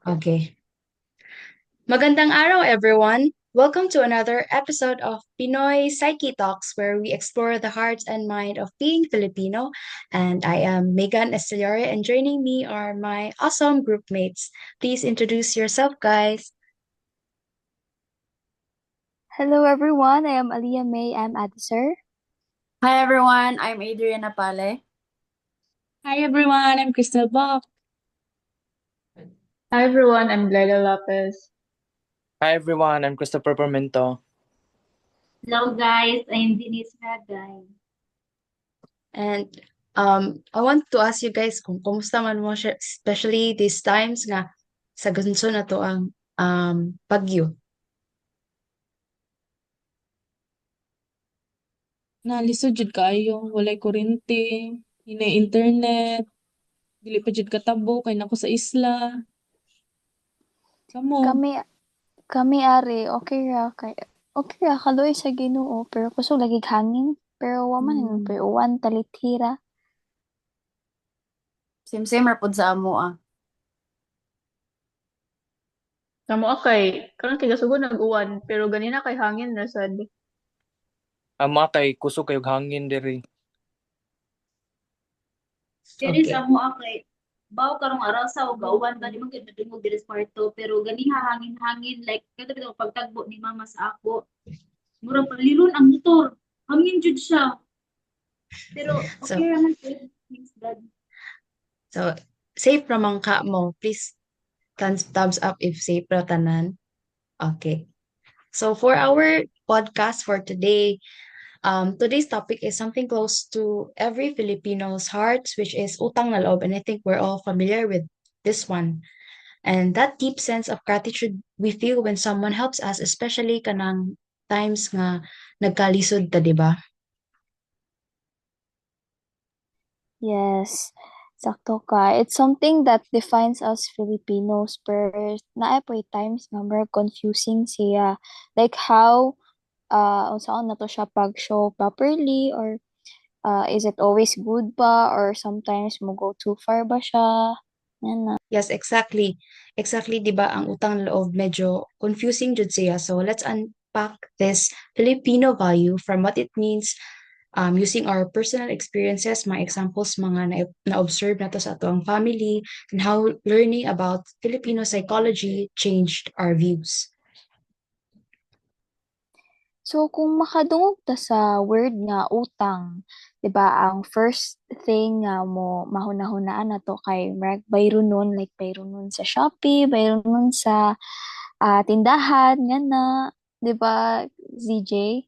Okay. Magandang araw, everyone. Welcome to another episode of Pinoy Psyche Talks, where we explore the heart and mind of being Filipino. And I am Megan Esteliore, and joining me are my awesome group mates. Please introduce yourself, guys. Hello everyone, I am Aliyah May M. Adisar. Hi everyone, I'm Adriana Pale. Hi everyone, I'm Crystal Bach. Hi everyone, I'm Glyla Lopez. Hi everyone, I'm Christopher Permento. Hello guys, I'm Denise Ragay. And I want to ask you guys kung kumusta man mo siya, especially these times nga sa gunso na to ang bagyo. Nalisod jud kayo, walay kuryente, hinay internet, dili pa jud katabo kay nako sa isla. Kamo, Kami kami ari okay ra kaloy sa Ginoo pero kusog lagi hangin pero wa man Mm. pero uwan talithira. Same ra pud sa amo ah. Kamo akay, karon kay gasugod nag-uwan, pero ganina kay hangin na sad. Ama kay kusog kayog hangin diri. Diri Okay. sa mo kay baw karong araw sa ug gauwan ba di man gid madungog diri sa kwarto pero ganiha hangin-hangin like kada bitaw pagtagbo ni mama sa ako. Murag palilon ang motor. Hangin jud siya. Pero So, okay ra man gid. Thanks God. so safe ramang ka mo. Please thumbs up if safe ra tanan. Okay. So for our podcast for today, today's topic is something close to every Filipino's hearts, which is utang na loob, and I think we're all familiar with this one. And that deep sense of gratitude we feel when someone helps us, especially kanang times nga nagkalisod ta, di ba? Yes, sakto ka. It's something that defines us Filipinos pero naay po times nga more confusing siya. Like how unsaon na to siya pag-show properly or is it always good ba or sometimes mo go too far ba siya? Yan na. Yes, exactly. Exactly, di ba, ang utang na loob medyo confusing jud siya. So let's unpack this Filipino value from what it means using our personal experiences, mga examples, mga na-observe na to sa ato ang family, and how learning about Filipino psychology changed our views. So, kung makadungog ta sa word nga utang, 'di ba, ang first thing nga mo mahuna-hunaan nato kay murag bayronon like bayronon sa Shopee, bayronon sa tindahan nga na, 'di ba, ZJ?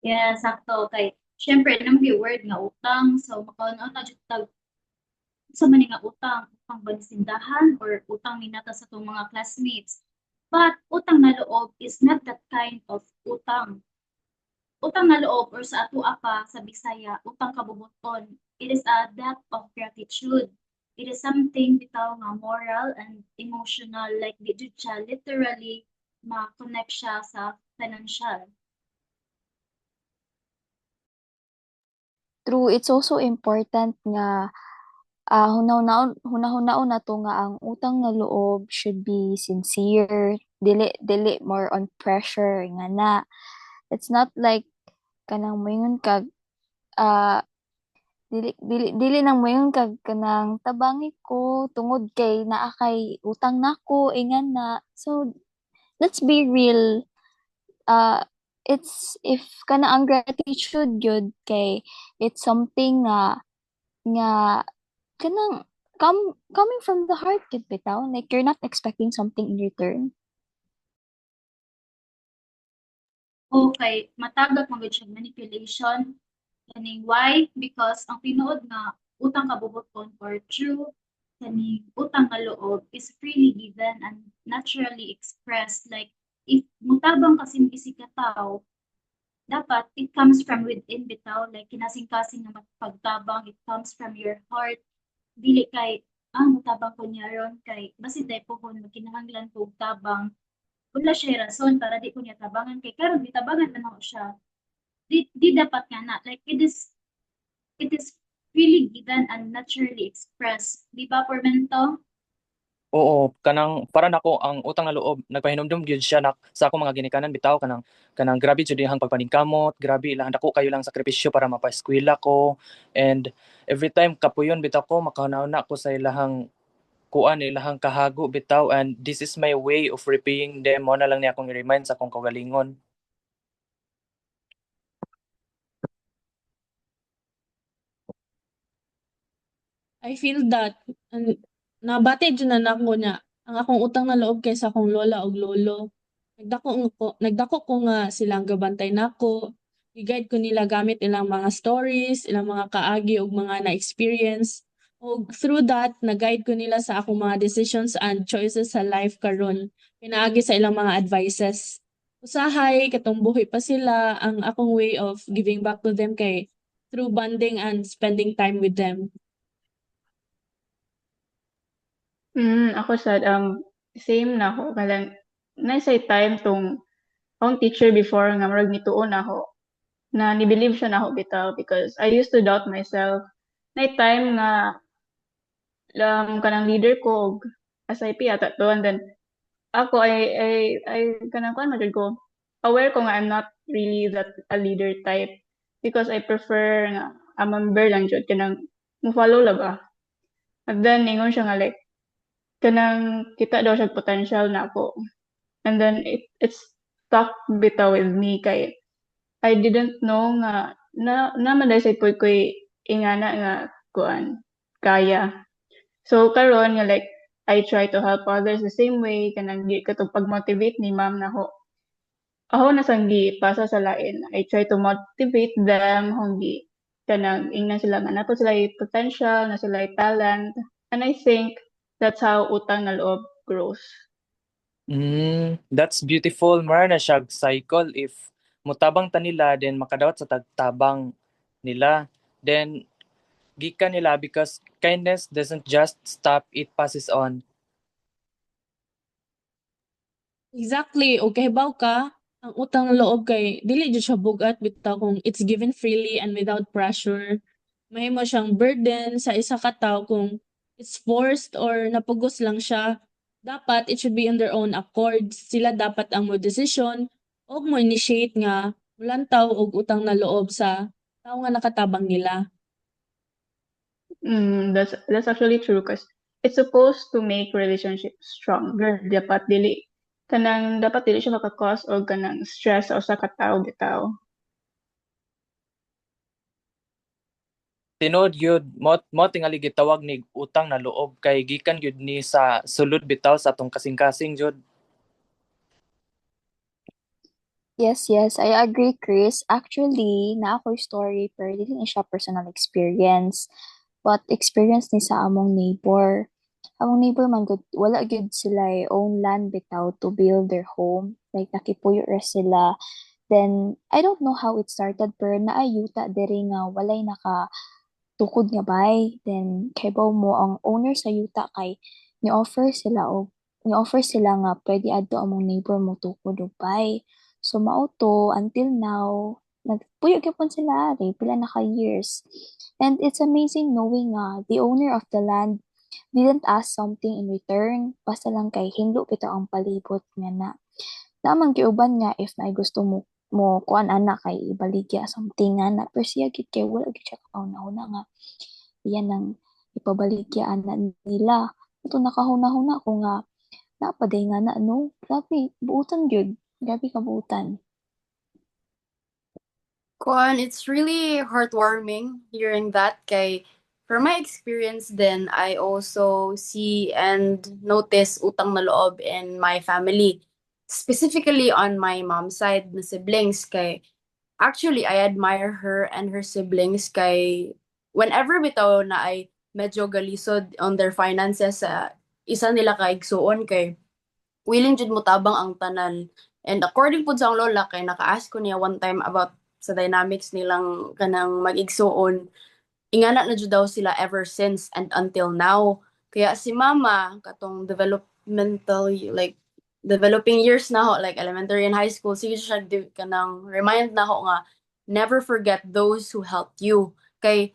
Yeah, sakto kay syempre nang word nga utang so makaon na jud tag sa man nga utang, utang ba ni sindahan or utang minata sa tong mga classmates. But utang na loob is not that kind of utang. Utang na loob or sa ato pa sa Bisaya, utang kabubuton. It is a debt of gratitude. It is something bitaw nga moral and emotional like di jud siya literally ma-connect siya sa financial. True, it's also important nga hunahuna-una to nga ang utang nga loob should be sincere, dili more on pressure nga na. It's not like kanang moingon kag ah dili nang moingon kag kanang tabangi ko tungod kay naa kay utang nako ingan na. So let's be real. Uh, it's if kana ang gratitude gyud kay it's something nga kanang coming from the heart gid bitaw like you're not expecting something in return. Okay, matagak man gud siya manipulation. Kaning why? Because ang tinuod nga utang kabubuton or true kaning utang nga loob is freely given and naturally expressed. Like if mutabang kasing isig ka tao, dapat it comes from within bitaw like kinasing-kasing nga pagtabang it comes from your heart dili kay mutabang ko niya ron kay basin dai po kung kinahanglan ko og tabang wala siya rason para di ko niya tabangan kay karon gitabangan man ako siya di dapat nga na like it is really given and naturally expressed di ba Pormento? Oo, kanang para nako ang utang na loob nagpahinumdum gyud siya sa akong mga ginikanan bitaw kanang grabe jud dihang pagpaningkamot, grabe ilang dako kayo lang sakripisyo para mapaeskwela ko. And every time kapuyon bitaw ko makahuna ko sa ilahang kuan ilahang kahago bitaw, and this is my way of repaying them. Mo na lang ni akong i-remind sa akong kaugalingon. I feel that nabati dyan na nako niya ang akong utang na loob kay sa akong lola ug lolo. Nagdako ko nga silang gabantay nako. I-guide ko nila gamit ilang mga stories, ilang mga kaagi ug mga na-experience. Ug through that, nag-guide ko nila sa akong mga decisions and choices sa life karon. Pinaagi sa ilang mga advices. Usahay, katong buhi pa sila, ang akong way of giving back to them kay through bonding and spending time with them. Ako sad, same na ako. Kalang, naisay time tong akong teacher before nga marag nituon ako na ni-believe siya na ako bitaw because I used to doubt myself. Na time nga kanang leader ko og SIP ata to, and then ako I kanang kuan man jud ko, aware ko nga I'm not really that a leader type because I prefer nga a member lang jud kanang mo follow la ba. And then ingon siya nga like kanang kita daw siya potential na ako. And then it's stuck bitaw with me kay I didn't know nga na madasay po ko'y ingana nga kuan kaya. So karon nga like I try to help others the same way kanang di katong pag-motivate ni ma'am na ako na sanggi pasa sa lain. I try to motivate them hunggi kanang ingnan sila nga nato sila potential, na sila talent, and I think that's how utang na loob grows. That's beautiful. Mara na siya cycle. If mutabang ta nila, then makadawat sa tagtabang nila. Then gikan nila because kindness doesn't just stop, it passes on. Exactly. O kahibaw ka, ang utang na loob kay dili jud siya bugat bitaw kung it's given freely and without pressure. Mahimo siyang burden sa isa ka tawo kung it's forced or napugos lang siya. Dapat it should be on their own accord. Sila dapat ang mo decision o mo initiate nga mulantaw og utang na loob sa tawo nga nakatabang nila. That's actually true because it's supposed to make relationships stronger. Dapat dili siya maka-cause og kanang stress o sa katawo bitaw. Tinod yun, mo tingali gitawag ni utang na loob kay gikan yun ni sa sulod bitaw sa atong kasing-kasing jud. Yes, I agree, Chris. Actually, na ako'y story, pero dili na siya personal experience. But experience ni sa among neighbor. Among neighbor man gud wala gud sila own land bitaw to build their home. Like nakipuyo ra sila. Then I don't know how it started, pero naayuta diri nga walay naka tukod nga bay. Then kaybaw mo ang owner sa yuta kay ni-offer sila nga pwede adto among neighbor mo tukod og bay. So mao to until now nagpuyo gyapon sila ari pila na ka years. And it's amazing knowing the owner of the land didn't ask something in return, basta lang kay hinlo bitaw ang palibot nga na. Naman giuban nga if na gusto mo kuan ana kay ibaligya something ana, pero siya gid kay wala gid siya kauna nga iyan ang ipabaligya ana nila. Ito nakahuna-huna ko nga napaday nga na no. Grabe, buutan gyud. Grabe ka buutan. Kuan, it's really heartwarming hearing that kay from my experience then I also see and notice utang na loob in my family. Specifically on my mom's side na siblings kay actually I admire her and her siblings kay whenever bitaw na ay medyo galisod on their finances isa nila ka igsuon kay willing jud mo tabang ang tanan. And according po sa ang lola kay naka-ask ko niya one time about sa dynamics nilang kanang mag-igsuon. Ingana na jud daw sila ever since and until now. Kaya si mama katong developing years na ho like elementary and high school sige siya kanang remind na ho nga never forget those who helped you. Kay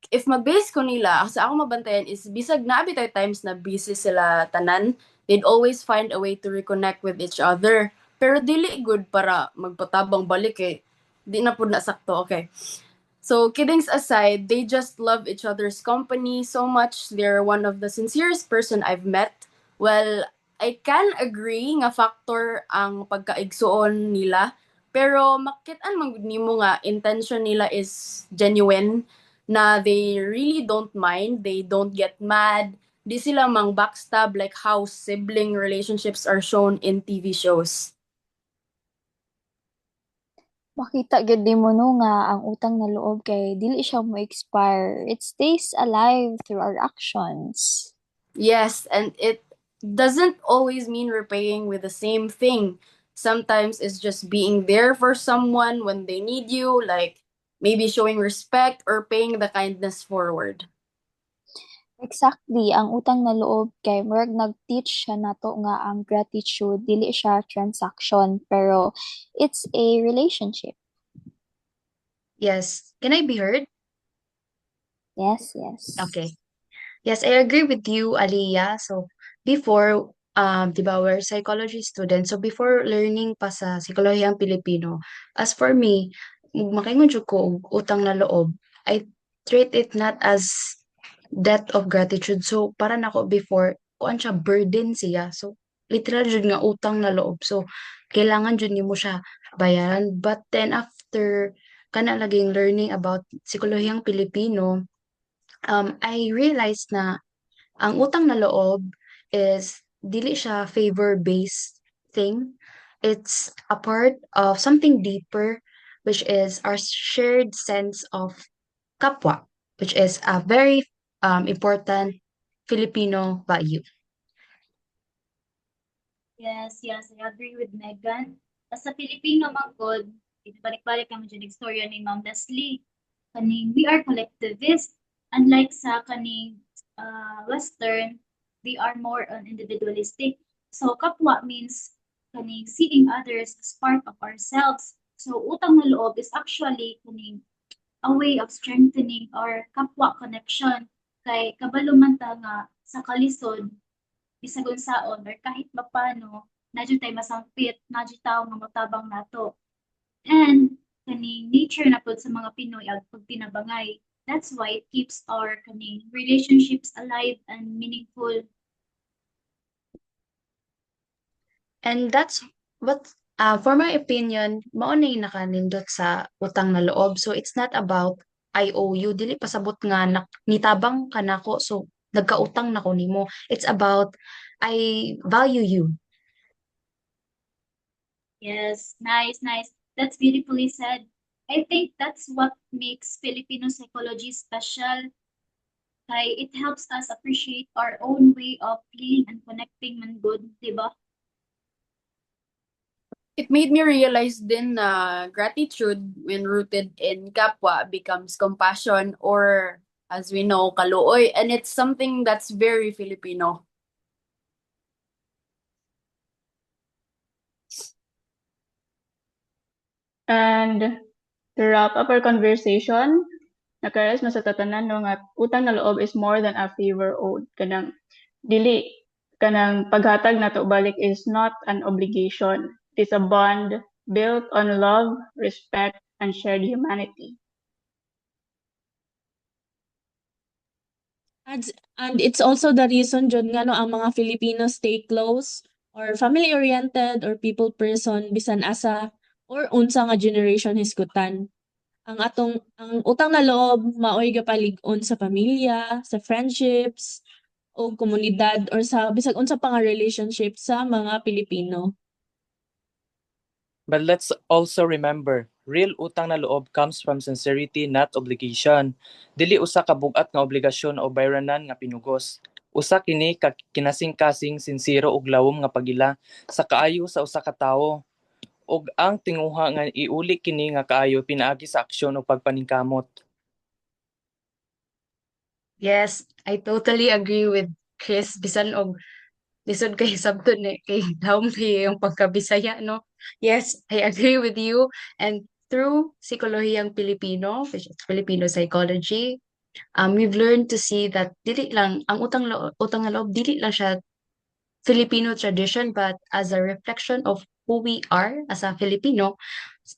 if mag-base ko nila, sa ako mabantayan is bisag na tayo times na busy sila tanan, they'd always find a way to reconnect with each other. Pero dili good para magpatabang balik eh. Di na pud nasakto, okay. So, kiddings aside, they just love each other's company so much. They're one of the sincerest person I've met. Well, I can agree nga factor ang pagkaigsuon nila. Pero makit-an man gud nimo nga intention nila is genuine, na they really don't mind, they don't get mad, di sila mang backstab like how sibling relationships are shown in TV shows. Makita gyud nimo no nga ang utang na loob kay dili siya mo expire. It stays alive through our actions. Yes, and it doesn't always mean repaying with the same thing. Sometimes it's just being there for someone when they need you, like maybe showing respect or paying the kindness forward. Exactly, ang utang na loob kay murag nag-teach siya nato nga ang gratitude dili siya transaction pero it's a relationship. Yes. Can I be heard? Yes, yes. Okay. Yes, I agree with you, Aliyah. So, before, di ba, we're psychology students. So, before learning pa sa psikolohiyang Pilipino, as for me, makaingon jud ko og utang na loob, I treat it not as debt of gratitude. So, para nako before, kuan siya, burden siya. So, literal jud nga utang na loob. So, kailangan jud nimo siya bayaran. But then, after kana laging learning about psikolohiyang Pilipino, I realized na ang utang na loob is dili siya favor-based thing. It's a part of something deeper, which is our shared sense of kapwa, which is a very important Filipino value. Yes, yes, I agree with Megan. Sa Pilipino man gud, balik-balik kami dyan istorya ni Ma'am Leslie. Kaning we are collectivist. Unlike sa kaning Western, we are more individualistic. So kapwa means kaning seeing others as part of ourselves. So utang na loob is actually kaning a way of strengthening our kapwa connection. Kay kabalo man ta nga sa kalisod, bisag unsaon or kahit mapano, nadyo tay masangpit, nadyo tao nga motabang nato. And kaning nature na pod sa mga Pinoy ang pagtinabangay. That's why it keeps our kaning relationships alive and meaningful. And that's what, for my opinion, mao na yung nakanindot sa utang na loob. So, it's not about I owe you. Dili pasabot nga nitabang ka nako. So, nagkautang na ko nimo. It's about I value you. Yes, nice, nice. That's beautifully said. I think that's what makes Filipino psychology special. Kay it helps us appreciate our own way of feeling and connecting man good, di ba? It made me realize din na gratitude, when rooted in kapwa, becomes compassion or, as we know, kaluoy. And it's something that's very Filipino. And to wrap up our conversation, nakarealize mo sa tatanan no nga utang na loob is more than a favor owed. Kanang dili kanang paghatag nato balik is not an obligation. It is a bond built on love, respect, and shared humanity. And it's also the reason jud nga no ang mga Filipinos stay close or family-oriented or people person bisan asa or unsa nga generation hisgutan. Ang utang na loob maoy gapalig-on sa pamilya, sa friendships, o komunidad or sa bisag unsa pa nga relationship sa mga Pilipino. But let's also remember, real utang na loob comes from sincerity, not obligation. Dili usa ka bug-at nga obligasyon o bayranan nga pinugos. Usa kini ka kinasing-kasing sinsero ug lawom nga pagila sa kaayo sa usa ka tawo. Ug ang tinguha nga iuli kini nga kaayo pinaagi sa aksyon o pagpaningkamot. Yes, I totally agree with Chris. Bisan og lisod kay sabton kay daom kay yung pagkabisaya, no? Yes, I agree with you. And through Psikolohiyang Pilipino, which is Filipino psychology, we've learned to see that dili lang ang utang na loob dili lang siya Filipino tradition, but as a reflection of who we are as a Filipino,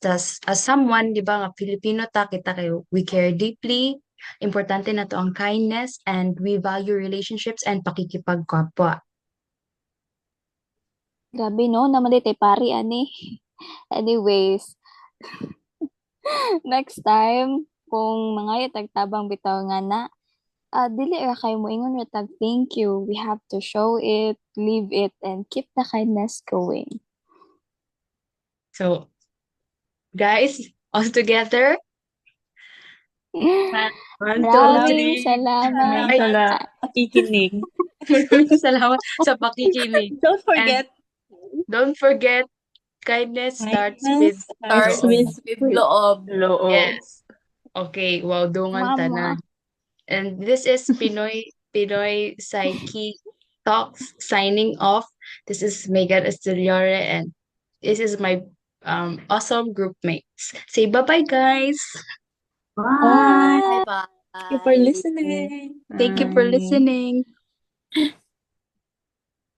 as someone, di ba, nga Filipino ta, kita kayo, we care deeply, importante na to ang kindness, and we value relationships and pakikipagkapwa. Grabe no, naman tay pari ani. Anyways, next time kung mga tagtabang bitaw nga na, dili ra kay moingon ra tag thank you. We have to show it, live it, and keep the kindness going. So, guys, all together, 1, 2, Maraming 3. salamat. Maraming salamat. Pakikinig. Salamat sa pakikinig. Don't forget, Don't forget, kindness starts with Starts loob. with loob. Loob. Yes. Okay, wow, dungan Mama. tanan. And this is Pinoy Psyche Talks signing off. This is Megan Esteliore, and this is my awesome group mates. Say bye-bye, guys. Bye. Bye-bye. thank you for listening. Thank you for Bye. listening.